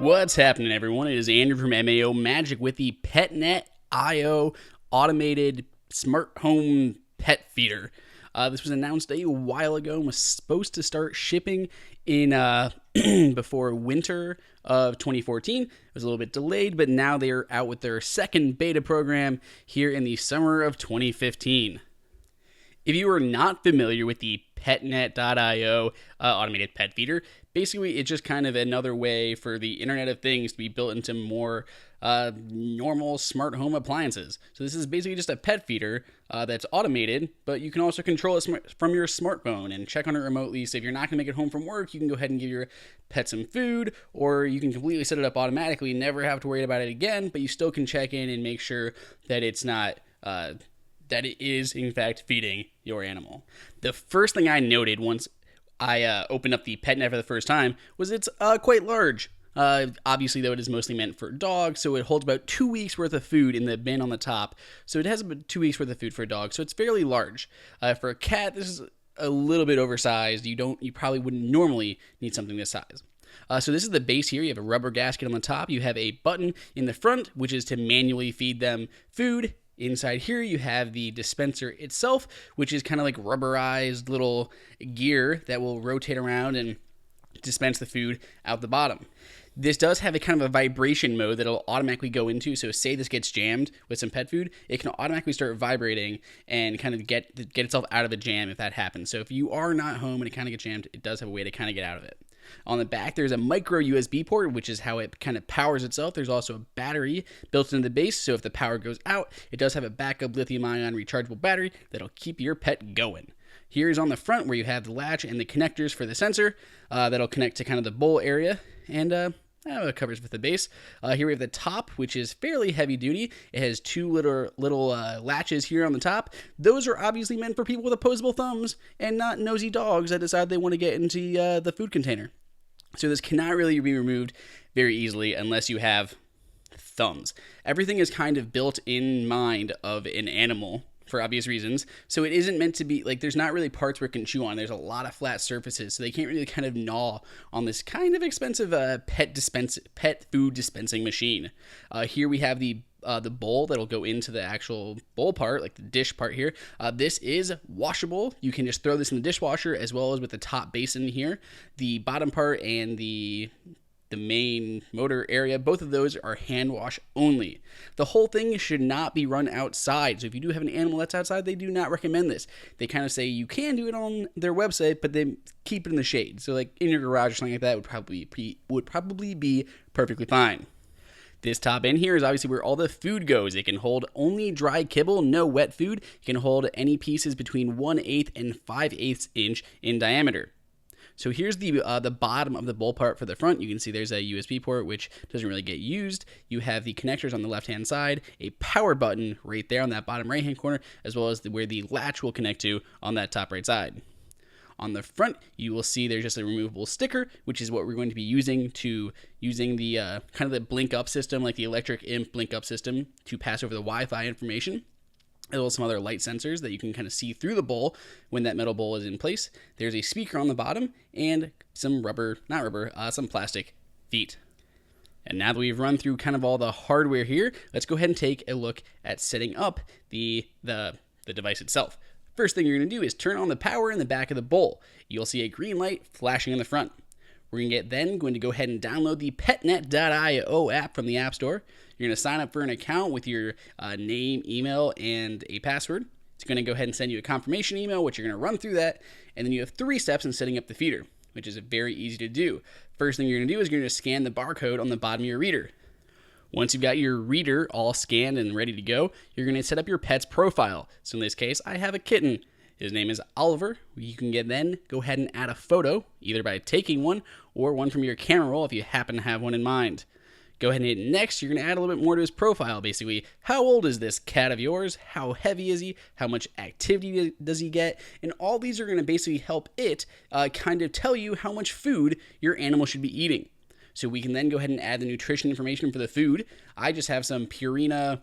What's happening, everyone? It is Andrew from MAO Magic with the PetNet.io automated smart home pet feeder. This was announced a while ago and was supposed to start shipping in before winter of 2014. It was a little bit delayed, but now they are out with their second beta program here in the summer of 2015. If you are not familiar with the PetNet.io automated pet feeder, basically it's just kind of another way for the Internet of Things to be built into more normal smart home appliances. So this is basically just a pet feeder that's automated, but you can also control it from your smartphone and check on it remotely. So if you're not going to make it home from work, you can go ahead and give your pet some food, or you can completely set it up automatically, never have to worry about it again, but you still can check in and make sure that it's not... that it is, in fact, feeding your animal. The first thing I noted once I opened up the PetNet for the first time was it's quite large. Obviously, though, it is mostly meant for dogs, so it holds about 2 weeks worth of food in the bin on the top. So it has about 2 weeks worth of food for a dog, so it's fairly large. For a cat, this is a little bit oversized. You probably wouldn't normally need something this size. So this is the base here. You have a rubber gasket on the top. You have a button in the front, which is to manually feed them food. Inside here, you have the dispenser itself, which is kind of like rubberized little gear that will rotate around and dispense the food out the bottom. This does have a kind of a vibration mode that it'll automatically go into. So say this gets jammed with some pet food, it can automatically start vibrating and kind of get itself out of a jam if that happens. So if you are not home and it kind of gets jammed, it does have a way to kind of get out of it. On the back, there's a micro USB port, which is how it kind of powers itself. There's also a battery built into the base, so if the power goes out, it does have a backup lithium-ion rechargeable battery that'll keep your pet going. Here's on the front where you have the latch and the connectors for the sensor that'll connect to kind of the bowl area, and it covers with the base. Here we have the top, which is fairly heavy duty. It has two little latches here on the top. Those are obviously meant for people with opposable thumbs and not nosy dogs that decide they want to get into the food container. So this cannot really be removed very easily unless you have thumbs. Everything is kind of built in mind of an animal for obvious reasons. So it isn't meant to be like, there's not really parts where it can chew on. There's a lot of flat surfaces, so they can't really kind of gnaw on this kind of expensive pet food dispensing machine. Here we have the bowl that'll go into the actual bowl part, like the dish part here. This is washable. You can just throw this in the dishwasher as well as with the top basin here. The bottom part and the main motor area, both of those are hand wash only. The whole thing should not be run outside. So if you do have an animal that's outside, they do not recommend this. They kind of say you can do it on their website, but then keep it in the shade. So like in your garage or something like that would probably be perfectly fine. This top end here is obviously where all the food goes. It can hold only dry kibble, no wet food. It can hold any pieces between 1/8 and 5/8 inch in diameter. So here's the bottom of the bowl part for the front. You can see there's a USB port, which doesn't really get used. You have the connectors on the left-hand side, a power button right there on that bottom right-hand corner, as well as where the latch will connect to on that top right side. On the front, you will see there's just a removable sticker, which is what we're going to be using the kind of the blink up system, like the electric imp blink up system, to pass over the Wi-Fi information. As well as some other light sensors that you can kind of see through the bowl when that metal bowl is in place. There's a speaker on the bottom and some some plastic feet. And now that we've run through kind of all the hardware here, let's go ahead and take a look at setting up the device itself. First thing you're going to do is turn on the power in the back of the bowl. You'll see a green light flashing in the front. We're going to go ahead and download the PetNet.io app from the App Store. You're going to sign up for an account with your name, email, and a password. It's going to go ahead and send you a confirmation email, which you're going to run through that. And then you have 3 steps in setting up the feeder, which is very easy to do. First thing you're going to do is you're going to scan the barcode on the bottom of your reader. Once you've got your reader all scanned and ready to go, you're going to set up your pet's profile. So in this case, I have a kitten. His name is Oliver. You can then go ahead and add a photo, either by taking one or one from your camera roll if you happen to have one in mind. Go ahead and hit next. You're going to add a little bit more to his profile, basically. How old is this cat of yours? How heavy is he? How much activity does he get? And all these are going to basically help it kind of tell you how much food your animal should be eating. So we can then go ahead and add the nutrition information for the food. I just have some Purina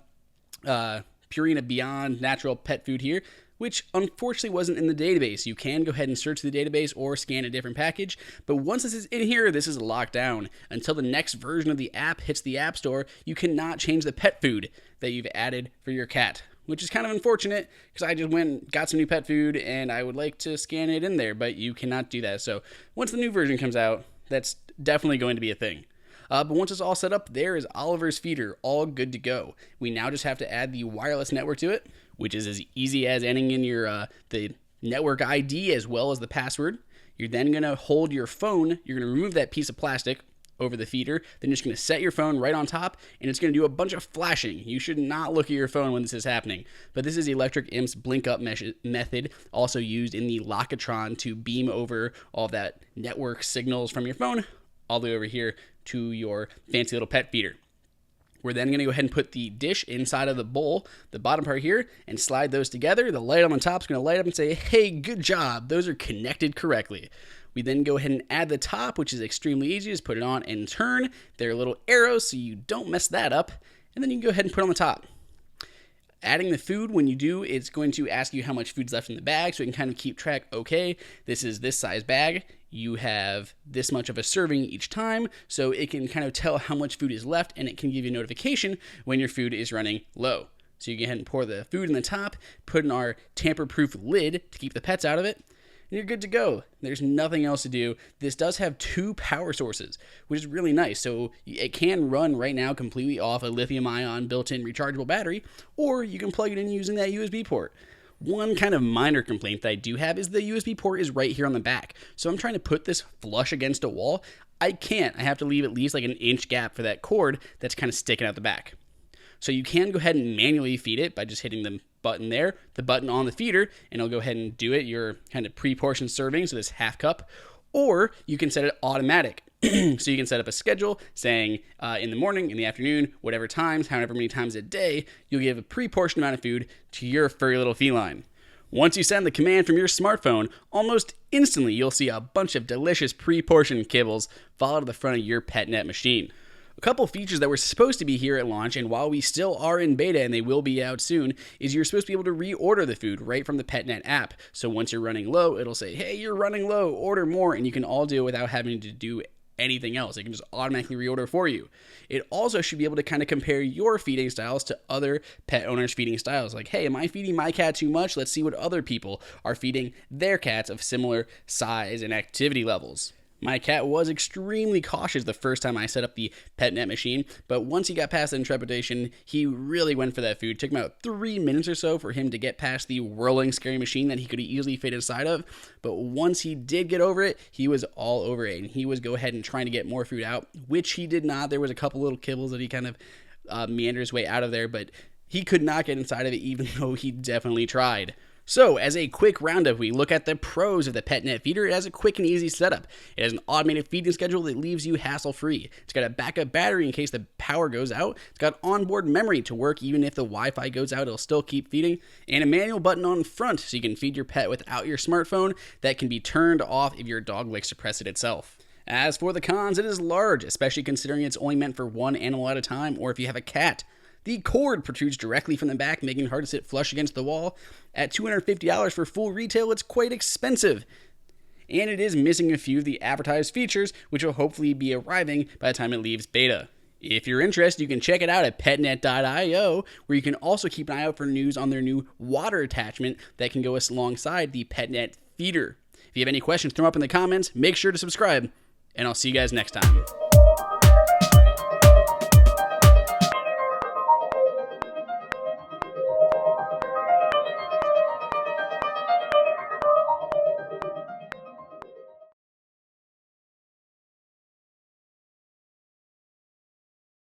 Beyond natural pet food here. which unfortunately wasn't in the database. You can go ahead and search the database or scan a different package, but once this is in here, this is locked down. Until the next version of the app hits the App Store, you cannot change the pet food that you've added for your cat, which is kind of unfortunate because I just went and got some new pet food and I would like to scan it in there, but you cannot do that. So once the new version comes out, that's definitely going to be a thing. But once it's all set up, there is Oliver's feeder, all good to go. We now just have to add the wireless network to it, which is as easy as entering in your the network ID as well as the password. You're then going to hold your phone. You're going to remove that piece of plastic over the feeder. Then you're just going to set your phone right on top, and it's going to do a bunch of flashing. You should not look at your phone when this is happening. But this is the Electric Imp's blink up method, also used in the Lockatron to beam over all of that network signals from your phone all the way over here to your fancy little pet feeder. We're then going to go ahead and put the dish inside of the bowl, the bottom part here, and slide those together. The light on the top is going to light up and say, hey, good job. Those are connected correctly. We then go ahead and add the top, which is extremely easy. Just put it on and turn. There are little arrows so you don't mess that up. And then you can go ahead and put it on the top. Adding the food, when you do, it's going to ask you how much food's left in the bag so it can kind of keep track. Okay, this is this size bag. You have this much of a serving each time, so it can kind of tell how much food is left, and it can give you a notification when your food is running low. So you can go ahead and pour the food in the top, put in our tamper-proof lid to keep the pets out of it, and you're good to go. There's nothing else to do. This does have 2 power sources, which is really nice. So it can run right now completely off a lithium-ion built-in rechargeable battery, or you can plug it in using that USB port. One kind of minor complaint that I do have is the USB port is right here on the back. So I'm trying to put this flush against a wall. I can't. I have to leave at least like an inch gap for that cord that's kind of sticking out the back. So you can go ahead and manually feed it by just hitting the button there, the button on the feeder, and it'll go ahead and do it, your kind of pre-portioned serving, so this half cup. Or you can set it automatic. So you can set up a schedule saying in the morning, in the afternoon, whatever times, however many times a day, you'll give a pre-portioned amount of food to your furry little feline. Once you send the command from your smartphone, almost instantly you'll see a bunch of delicious pre-portioned kibbles fall to the front of your PetNet machine. A couple features that were supposed to be here at launch, and while we still are in beta and they will be out soon, is you're supposed to be able to reorder the food right from the PetNet app. So once you're running low, it'll say, hey, you're running low, order more, and you can all do it without having to do anything else. It can just automatically reorder for you. It also should be able to kind of compare your feeding styles to other pet owners' feeding styles. Like, hey, am I feeding my cat too much? Let's see what other people are feeding their cats of similar size and activity levels. My cat was extremely cautious the first time I set up the PetNet machine, but once he got past the trepidation, he really went for that food. It took him about 3 minutes or so for him to get past the whirling, scary machine that he could easily fit inside of, but once he did get over it, he was all over it, and he was go ahead and trying to get more food out, which he did not. There was a couple little kibbles that he kind of meandered his way out of there, but he could not get inside of it even though he definitely tried. So, as a quick roundup, we look at the pros of the PetNet feeder. It has a quick and easy setup. It has an automated feeding schedule that leaves you hassle-free. It's got a backup battery in case the power goes out. It's got onboard memory to work even if the Wi-Fi goes out, it'll still keep feeding. And a manual button on front so you can feed your pet without your smartphone that can be turned off if your dog likes to press it itself. As for the cons, it is large, especially considering it's only meant for one animal at a time or if you have a cat. The cord protrudes directly from the back, making it hard to sit flush against the wall. At $250 for full retail, it's quite expensive. And it is missing a few of the advertised features, which will hopefully be arriving by the time it leaves beta. If you're interested, you can check it out at petnet.io, where you can also keep an eye out for news on their new water attachment that can go alongside the PetNet feeder. If you have any questions, throw them up in the comments. Make sure to subscribe, and I'll see you guys next time.